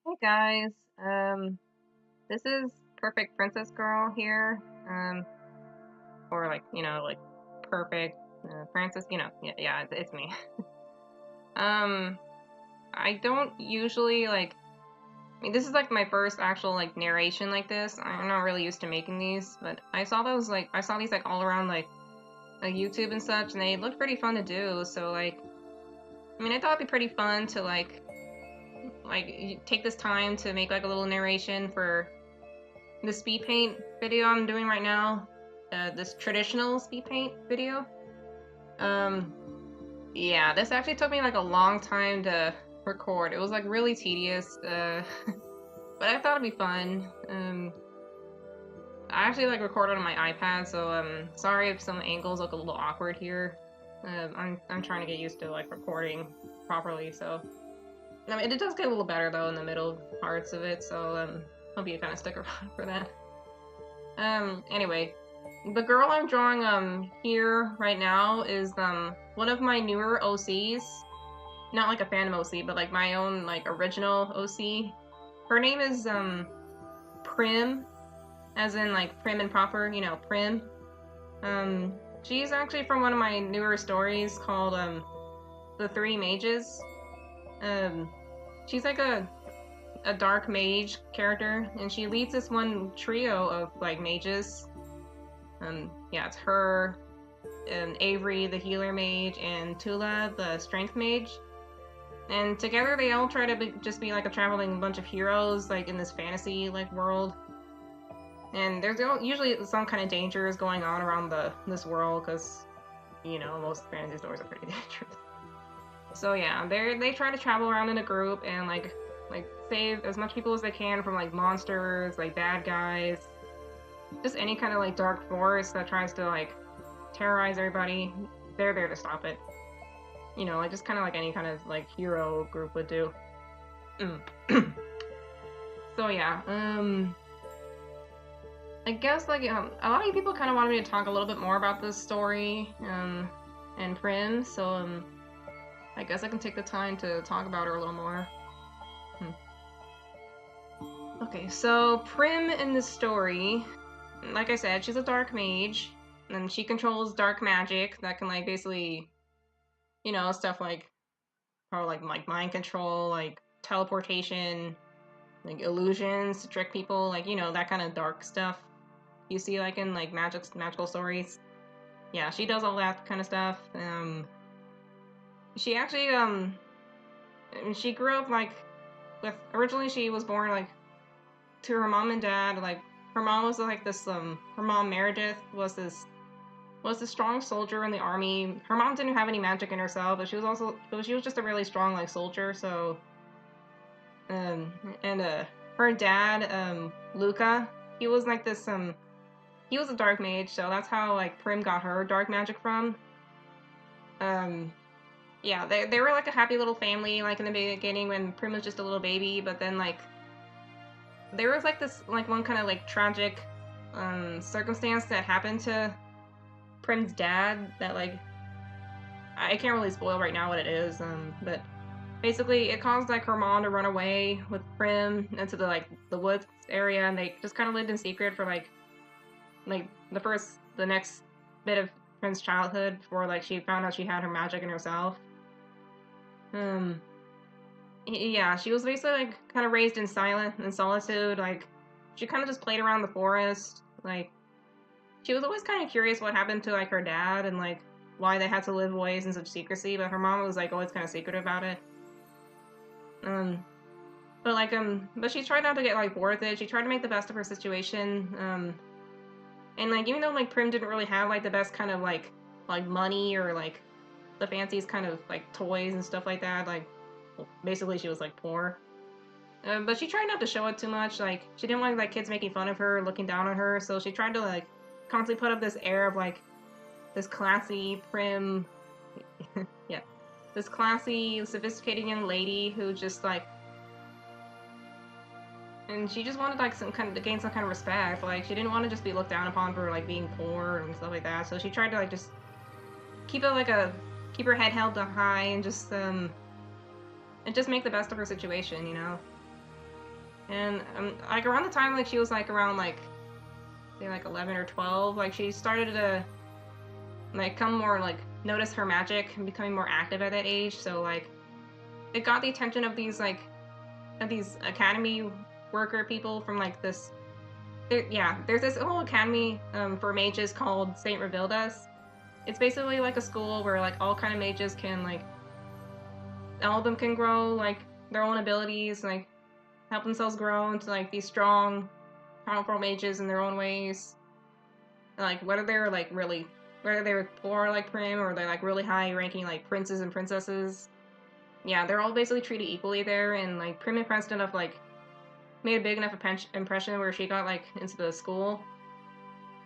Hey guys, this is Perfect Princess Girl here, or like Perfect Princess, yeah, it's me. Um, I don't usually I mean, this is like my first actual like narration like this. I'm not really used to making these, but I saw these like all around like YouTube and such, and they looked pretty fun to do. So I mean, I thought it'd be pretty fun to take this time to make like a little narration for the speed paint video I'm doing right now, this traditional speed paint video. Um, yeah, this actually took me like a long time to record. It was like really tedious, but I thought it'd be fun. I actually like recorded on my iPad, so sorry if some angles look a little awkward here. I'm trying to get used to like recording properly, so I mean it does get a little better though in the middle parts of it, so hope you kind of stick around for that. Anyway, the girl I'm drawing here right now is one of my newer OCs. Not like a fandom OC, but like my own like original OC. Her name is Prym, as in like prim and proper, Prym. Um she's actually from one of my newer stories called The Three Mages. Um she's like a dark mage character, and she leads this one trio of like mages. Yeah, it's her and Avery, the healer mage, and Tula, the strength mage. And together they all try to just be like a traveling bunch of heroes, like in this fantasy like world. And there's usually some kind of dangers going on around this world, because most fantasy stories are pretty dangerous. So yeah, they try to travel around in a group and like save as much people as they can from like monsters, like bad guys, just any kind of like dark force that tries to like terrorize everybody. They're there to stop it. Like just kind of like any kind of like hero group would do. So yeah, I guess like a lot of people kind of wanted me to talk a little bit more about this story, and Prym. So I guess I can take the time to talk about her a little more. Okay, so Prym in this story, like I said, she's a dark mage, and she controls dark magic that can like basically, stuff like probably like mind control, like teleportation, like illusions to trick people, like that kind of dark stuff you see like in like magical stories. Yeah, she does all that kind of stuff. She actually she grew up like originally she was born like to her mom and dad. Like her mom was like this her mom Meredith was this strong soldier in the army. Her mom didn't have any magic in herself, but she was just a really strong like soldier. So and her dad Luca, he was like this he was a dark mage, so that's how like Prym got her dark magic from. Yeah, they were like a happy little family like in the beginning when Prym was just a little baby, but then like there was like this like one kind of like tragic circumstance that happened to Prim's dad that like I can't really spoil right now what it is, but basically it caused like her mom to run away with Prym into the woods area, and they just kind of lived in secret for like the next bit of Prim's childhood before like she found out she had her magic in herself. Yeah, she was basically like kind of raised in silence and solitude. Like she kind of just played around the forest. Like she was always kind of curious what happened to like her dad and like why they had to live ways in such secrecy. But her mom was like always kind of secretive about it. But she tried not to get like bored with it. She tried to make the best of her situation. And like even though like Prym didn't really have like the best kind of like money or like the fanciest kind of like toys and stuff like that, like basically she was like poor. But she tried not to show it too much. Like she didn't want like kids making fun of her, looking down on her. So she tried to like constantly put up this air of like this classy, prim, yeah, this classy, sophisticated young lady who just like, and she just wanted like some kind of to gain some kind of respect. Like she didn't want to just be looked down upon for like being poor and stuff like that. So she tried to like just keep it like keep her head held high and just make the best of her situation, And like around the time like she was like around like say like 11 or 12, like she started to like come more like notice her magic and becoming more active at that age. So like it got the attention of these like of these academy worker people from like this. Yeah, there's this whole academy for mages called Saint Revildas. It's basically like a school where like all kind of mages can like all of them can grow like their own abilities, like help themselves grow into like these strong, powerful mages in their own ways. Like whether they're poor like Prym or they're like really high ranking like princes and princesses. Yeah, they're all basically treated equally there, and like Prym impressed enough like made a big enough impression where she got like into the school.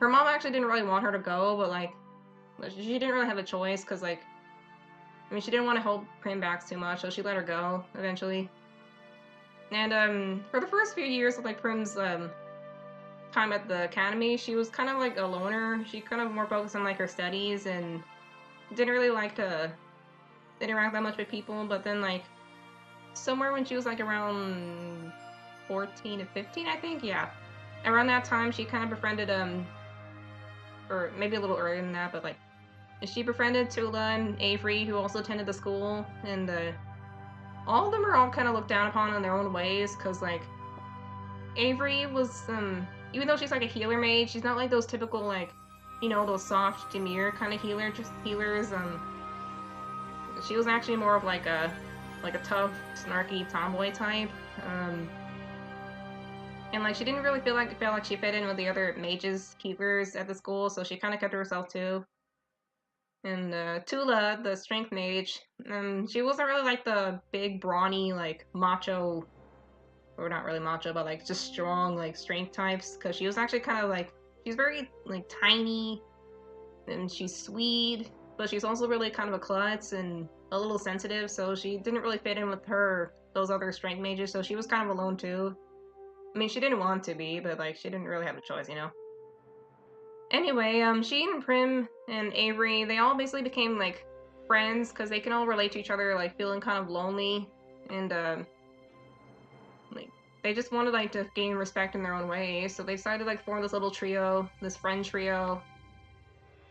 Her mom actually didn't really want her to go, but like she didn't really have a choice because like I mean she didn't want to hold Prym back too much, so she let her go eventually. And for the first few years of like Prim's time at the academy, she was kind of like a loner. She kind of more focused on like her studies and didn't really like to interact that much with people. But then like somewhere when she was like around 14 to 15, I think, yeah, around that time she kind of befriended or maybe a little earlier than that, but like she befriended Tula and Avery, who also attended the school, and all of them are all kind of looked down upon in their own ways, because like Avery was even though she's like a healer mage, she's not like those typical like, you know, those soft demure kind of healers. She was actually more of like a tough, snarky tomboy type. And like she didn't really feel like she fit in with the other mages, healers at the school, so she kind of kept to herself too. And Tula, the strength mage, she wasn't really like the big, brawny, like macho, or not really macho, but like just strong, like strength types. Because she was actually kind of like she's very like tiny, and she's sweet, but she's also really kind of a klutz and a little sensitive. So she didn't really fit in with those other strength mages. So she was kind of alone too. I mean, she didn't want to be, but like she didn't really have a choice, you know. Anyway, she and Prym and Avery, they all basically became like friends because they can all relate to each other, like feeling kind of lonely, and like they just wanted like to gain respect in their own way. So they decided to like form this little trio, this friend trio,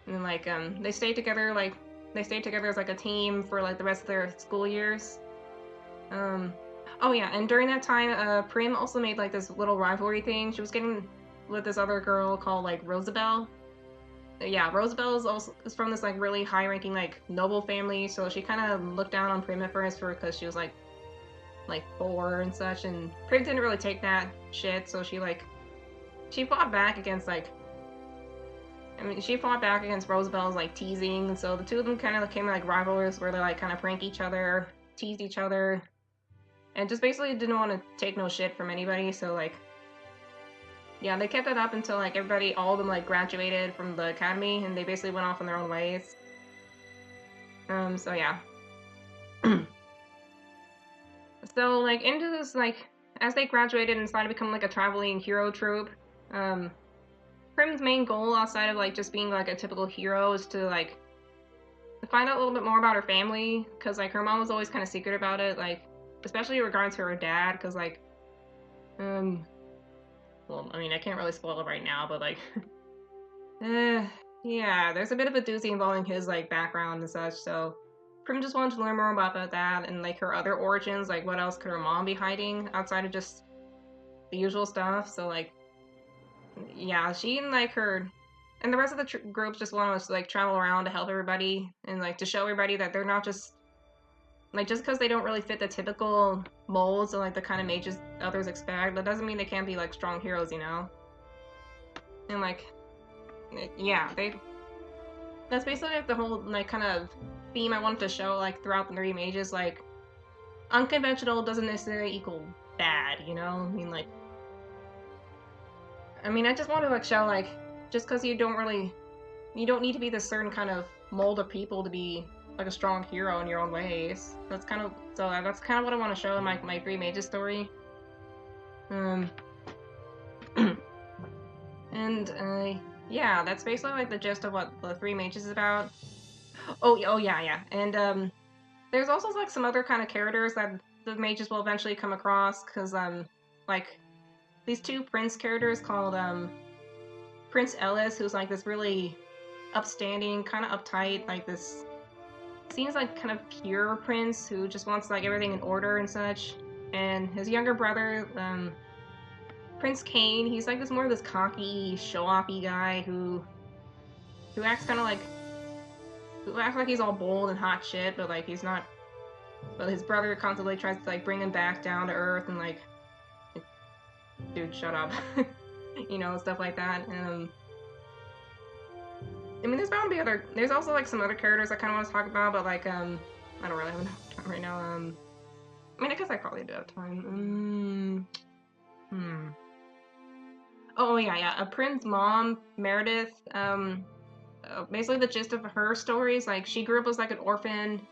and like they stayed together as like a team for like the rest of their school years. Oh yeah, and during that time, Prym also made like this little rivalry thing. She was getting with this other girl called like Rosabelle. Yeah, Rosabelle is from this like really high-ranking like noble family, so she kind of looked down on Prym at first because she was like poor and such, and Prym didn't really take that shit, so she fought back against she fought back against Rosabelle's like teasing, and so the two of them kind of became like rivals where they like kind of prank each other, teased each other, and just basically didn't want to take no shit from anybody. So like, yeah, they kept it up until like all of them like graduated from the academy, and they basically went off on their own ways. So yeah. So like into this like as they graduated and started to become like a traveling hero troupe, Prym's main goal outside of like just being like a typical hero is to like find out a little bit more about her family, because like her mom was always kind of secret about it, like especially in regards to her dad, because like well, I mean, I can't really spoil it right now, but like yeah, there's a bit of a doozy involving his like background and such. So Prym just wanted to learn more about that and like her other origins, like what else could her mom be hiding outside of just the usual stuff. So like, yeah, she and like her and the rest of the groups just want to like travel around to help everybody and like to show everybody that they're not just because they don't really fit the typical molds of like the kind of mages others expect, that doesn't mean they can't be like strong heroes, you know. And like, yeah, that's basically like the whole like kind of theme I wanted to show like throughout the 3 mages. Like, unconventional doesn't necessarily equal bad, you know. I mean, I just want to like show like just because you don't need to be this certain kind of mold of people to be like a strong hero in your own ways. That's kind of what I want to show in my 3 mages story. And yeah, that's basically like the gist of what the 3 mages is about. Oh yeah. And there's also like some other kind of characters that the mages will eventually come across, because like these two Prince characters called Prince Ellis, who's like this really upstanding, kind of uptight, like this seems like kind of pure prince who just wants like everything in order and such. And his younger brother, Prince Kane, he's like this more of this cocky, show-offy guy who acts kind of like who acts like he's all bold and hot shit, but like he's not. But his brother constantly tries to like bring him back down to earth and like, dude, shut up, you know, stuff like that. I mean, there's bound to be other. There's also like some other characters I kind of want to talk about, but like I don't really have enough time right now. I mean, I guess I probably do have time. Oh yeah. Pryn's mom, Meredith. Basically the gist of her story is like she grew up as like an orphan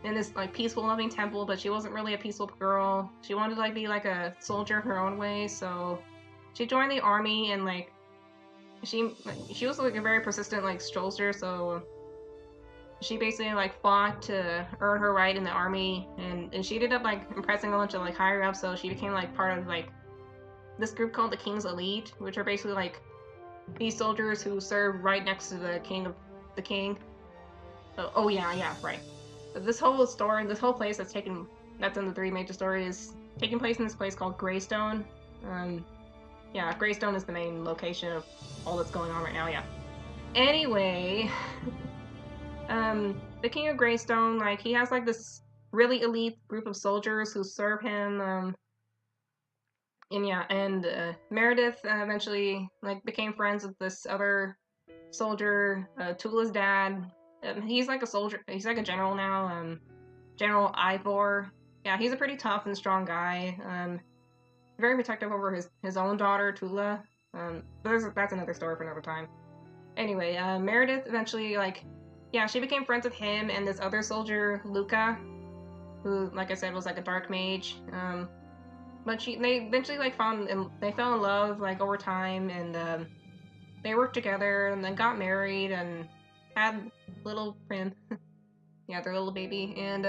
in this like peaceful, loving temple, but she wasn't really a peaceful girl. She wanted to like be like a soldier her own way, so she joined the army and like. She was like a very persistent like soldier, so she basically like fought to earn her right in the army, and she ended up like impressing a bunch of like higher ups, so she became like part of like this group called the King's Elite, which are basically like these soldiers who serve right next to the king. Oh yeah, right. But this whole story, this whole place that's in the three major stories, is taking place in this place called Greystone. Yeah, Greystone is the main location of all that's going on right now, yeah. Anyway, the King of Greystone, like, he has, like, this really elite group of soldiers who serve him, and yeah, and Meredith eventually, like, became friends with this other soldier, Tula's dad. He's, like, a soldier, he's, like, a general now, General Ivor. Yeah, he's a pretty tough and strong guy, very protective over his own daughter, Tula. But that's another story for another time. Anyway, Meredith eventually, like, yeah, she became friends with him and this other soldier, Luca, who, like I said, was like a dark mage. But they eventually like they fell in love like over time, and they worked together and then got married and had little Prym. Yeah, their little baby. And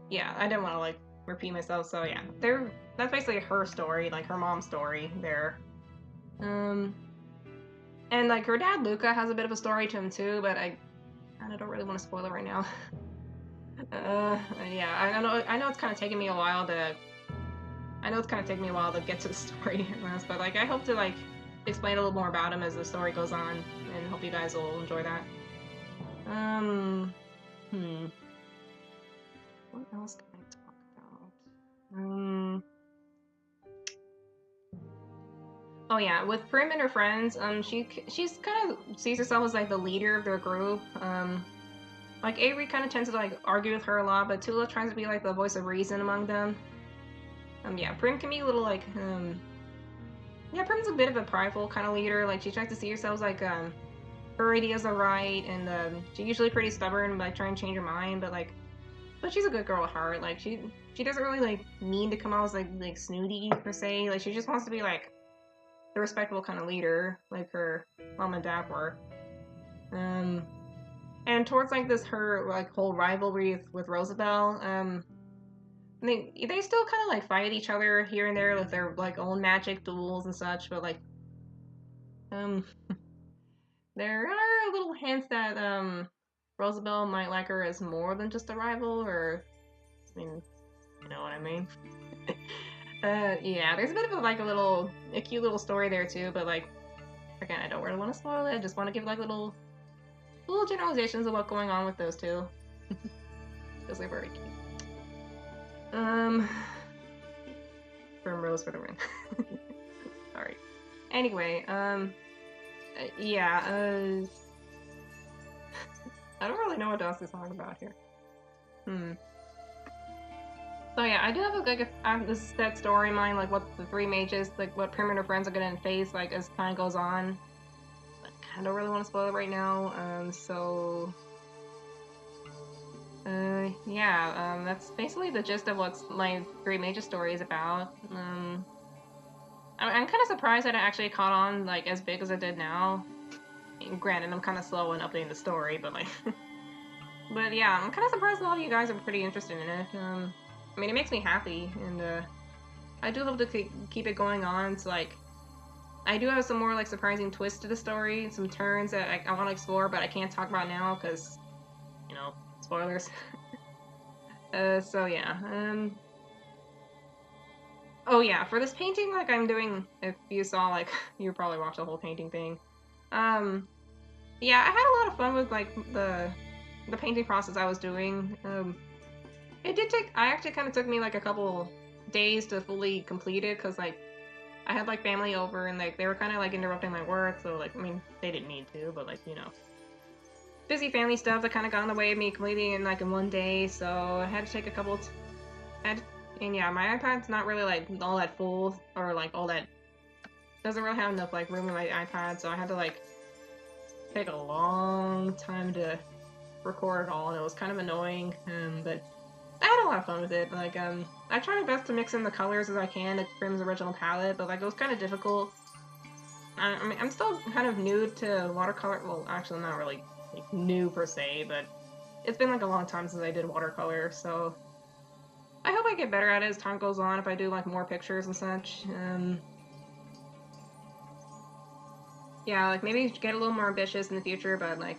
yeah, I didn't want to like repeat myself, so yeah, that's basically her story, like her mom's story there. And like her dad Luca has a bit of a story to him too, but I don't really want to spoil it right now. Yeah, I know it's kind of taking me a while to get to the story, but like I hope to like explain a little more about him as the story goes on, and hope you guys will enjoy that. What else can I talk about? Oh yeah, with Prym and her friends, she's kind of sees herself as like the leader of their group. Like Avery kind of tends to like argue with her a lot, but Tula tries to be like the voice of reason among them. Yeah, Prym can be a little like, yeah, Prym's a bit of a prideful kind of leader. Like she tries to see herself as like, her ideas are right, and she's usually pretty stubborn, like trying to change her mind, but she's a good girl at heart. Like she doesn't really like mean to come out as like snooty per se. Like she just wants to be like the respectable kind of leader, like her mom and dad were. And towards like her like whole rivalry with Rosabelle, they still kind of like fight each other here and there with their like own magic duels and such, but like there are little hints that Rosabelle might like her as more than just a rival, or I mean, you know what I mean. Yeah, there's a bit of a cute little story there too, but like, again, I don't really want to spoil it. I just want to give like little generalizations of what's going on with those two. Because they're very cute. Rose for the win. Sorry. Anyway, yeah, I don't really know what else to talk about here. So yeah, I do have this set story in mind, like what the three mages, like what Prym and her friends are gonna face, like as time goes on. But I don't really want to spoil it right now. Yeah, that's basically the gist of what my three major story is about. I'm kind of surprised that it actually caught on like as big as it did now. And granted, I'm kind of slow in updating the story, but like, but yeah, I'm kind of surprised a lot of you guys are pretty interested in it. I mean, it makes me happy, and I do hope to keep it going on. So like, I do have some more like surprising twists to the story, some turns that I want to explore, but I can't talk about now because, you know, spoilers. So yeah. Oh yeah, for this painting, like I'm doing, if you saw, like, you probably watched the whole painting thing. Yeah, I had a lot of fun with like the painting process I was doing. It did take, I actually kind of took me like a couple days to fully complete it because like I had like family over and like they were kind of like interrupting my work, so like I mean they didn't need to, but like you know, busy family stuff that kind of got in the way of me completing it in one day, so I had to take a couple. And yeah, my iPad's not really like all that full or like all that doesn't really have enough like room in my iPad, so I had to like take a long time to record it all, and it was kind of annoying. But I had a lot of fun with it. Like I tried my best to mix in the colors as I can to Prym's original palette, but like it was kind of difficult. I mean, I'm still kind of new to watercolor. Well, actually, not really like, new per se, but it's been like a long time since I did watercolor, so I hope I get better at it as time goes on if I do like more pictures and such. Yeah, like maybe get a little more ambitious in the future, but like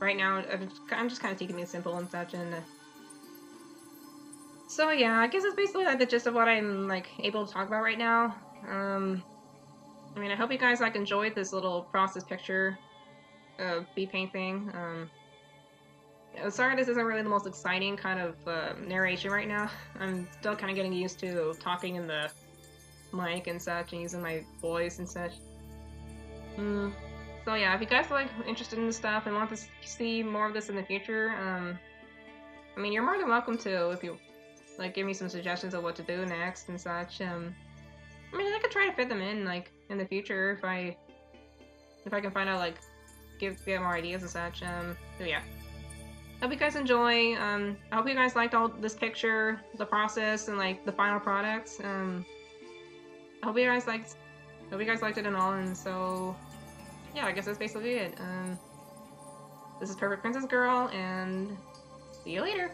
right now I'm just kind of taking it simple and such. And so yeah, I guess it's basically like the gist of what I'm like able to talk about right now. I mean, I hope you guys like enjoyed this little process picture of Speedpaint thing. Sorry this isn't really the most exciting kind of narration right now. I'm still kind of getting used to talking in the mic and such and using my voice and such. So yeah, if you guys are like interested in this stuff and want to see more of this in the future, I mean, you're more than welcome to if you like give me some suggestions of what to do next and such. I mean, I could try to fit them in like in the future if I can find out like get more ideas and such. So yeah. Hope you guys enjoy. I hope you guys liked all this picture, the process, and like the final product. I hope you guys liked it and all. And so, yeah, I guess that's basically it. This is Perfect Princess Girl, and see you later.